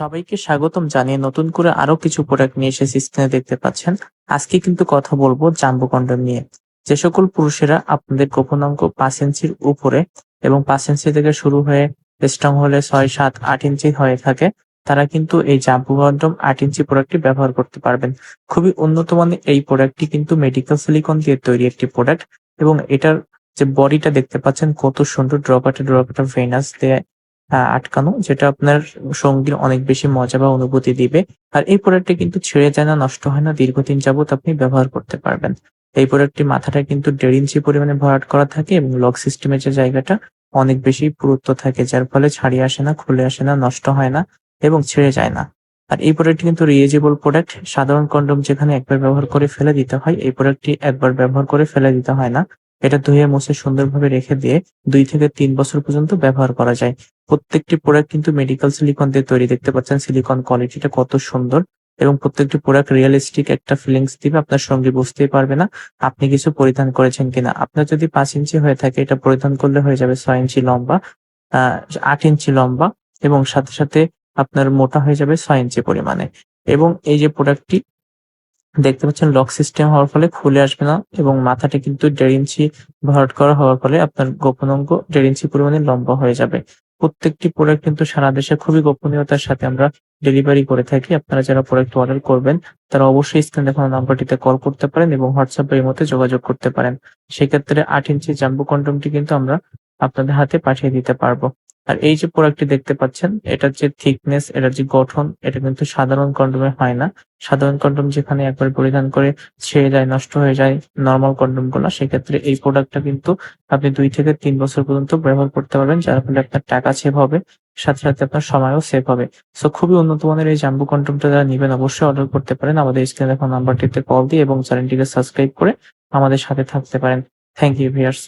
সবাইকে স্বাগতম জানিয়ে নতুন করে আরো কিছু প্রোডাক্ট নিয়ে এসেছি, স্ক্রিনে দেখতে পাচ্ছেন। আজকে কিন্তু কথা বলবো জাম্বো কন্ডম নিয়ে। যে সকল পুরুষেরা আপনাদের গোপনাঙ্গ 5 ইঞ্চির উপরে এবং 5 ইঞ্চি থেকে শুরু হয়ে স্ট্রং হলে 6, 7, 8 ইঞ্চি হয়ে থাকে, তারা কিন্তু এই জাম্বো কন্ডম 8 ইঞ্চি প্রোডাক্টটি ব্যবহার করতে পারবেন। খুবই উন্নত মানের এই প্রোডাক্টটি কিন্তু মেডিকেল সিলিকন দিয়ে তৈরি একটি প্রোডাক্ট, এবং এটার যে বডিটা দেখতে পাচ্ছেন কত সুন্দর, ড্রপাটে ড্রপাটে ভেনাস দিয়ে আটকানো, যেটা আপনার সঙ্গীর অনেক বেশি মজা বা অনুভূতি দিবে। আর এই প্রোডাক্টটি কিন্তু ছেড়ে যায় না, নষ্ট হয় না, দীর্ঘদিন যাবত আপনি ব্যবহার করতে পারবেন। এই প্রোডাক্টটি মাথাটা কিন্তু 1.5 ইঞ্চি পরিমাণে ভরাট করা থাকে এবং লক সিস্টেমের যে জায়গাটা অনেক বেশি পুরুত্ব থাকে, যার ফলে ছাড়িয়ে আসে না, খুলে আসে না, নষ্ট হয় না এবং ছেড়ে যায় না। আর এই প্রোডাক্টটি কিন্তু রিউজেবল প্রোডাক্ট। সাধারণ কন্ডম যেখানে একবার ব্যবহার করে ফেলে দিতে হয়, এই প্রোডাক্টটি একবার ব্যবহার করে ফেলে দিতে হয় না। এটা ধুয়ে মুছে সুন্দরভাবে রেখে দিয়ে 2 থেকে 3 বছর পর্যন্ত ব্যবহার করা যায়। প্রত্যেকটি প্রোডাক্ট কিন্তু মেডিকেল সিলিকন দিয়ে তৈরি। দেখতে পাচ্ছেন সিলিকন কোয়ালিটিটা কত সুন্দর, এবং প্রত্যেকটি প্রোডাক্ট রিয়ালিস্টিক একটা ফিলিংস দিবে। আপনার সঙ্গী বুঝতেই পারবে না আপনি কিছু পরিধান করেছেন কিনা। আপনার যদি 5 ইঞ্চি হয়ে থাকে, এটা পরিধান করলে হয়ে যাবে 6 ইঞ্চি লম্বা, 8 ইঞ্চি লম্বা, এবং সাথে সাথে আপনার মোটা হয়ে যাবে 6 ইঞ্চি পরিমাণে। এবং এই যে প্রোডাক্টটি দেখতে পাচ্ছেন লক সিস্টেম হওয়ার ফলে খুলে আসবে না, এবং মাথাটা কিন্তু 1.5 ইঞ্চি ভরাট করা হওয়ার ফলে আপনার গোপন অঙ্গ 1.5 ইঞ্চি পরিমাণে লম্বা হয়ে যাবে। প্রত্যেকটি প্রোডাক্ট কিন্তু সারা দেশে খুবই গোপনীয়তার সাথে আমরা ডেলিভারি করে থাকি। আপনারা যারা প্রোডাক্ট অর্ডার করবেন, তারা অবশ্যই স্ক্রিনে দেখানো নাম্বারটিতে কল করতে পারেন এবং হোয়াটসঅ্যাপ বা ইমোতে যোগাযোগ করতে পারেন। সেক্ষেত্রে 8 ইঞ্চি জাম্বো কন্ডমটি কিন্তু আমরা আপনাদের হাতে পাঠিয়ে দিতে পারবো। আর এই যে প্রোডাক্টটি দেখতে পাচ্ছেন, এটার যে থিকনেস, এটার যে গঠন, এটা কিন্তু সাধারণ কন্ডমে হয় না। সাধারণ কন্ডম যেখানে একবার পরিধান করে ছেড়ে যায়, নষ্ট হয়ে যায় নরমাল কন্ডম গুলা, সেক্ষেত্রে এই প্রোডাক্টটা কিন্তু আপনি 2 থেকে 3 বছর পর্যন্ত ব্যবহার করতে পারবেন, যার ফলে আপনার টাকা সেভ হবে, সাথে সাথে আপনার সময়ও সেভ হবে। সো খুবই উন্নত মানের এই জাম্বো কন্ডমটা যারা নিবেন অবশ্যই অর্ডার করতে পারেন। আমাদের স্ক্রিনে দেখানো নাম্বারটিতে কল দিয়ে এবং চ্যানেলটিকে সাবস্ক্রাইব করে আমাদের সাথে থাকতে পারেন। Thank you viewers.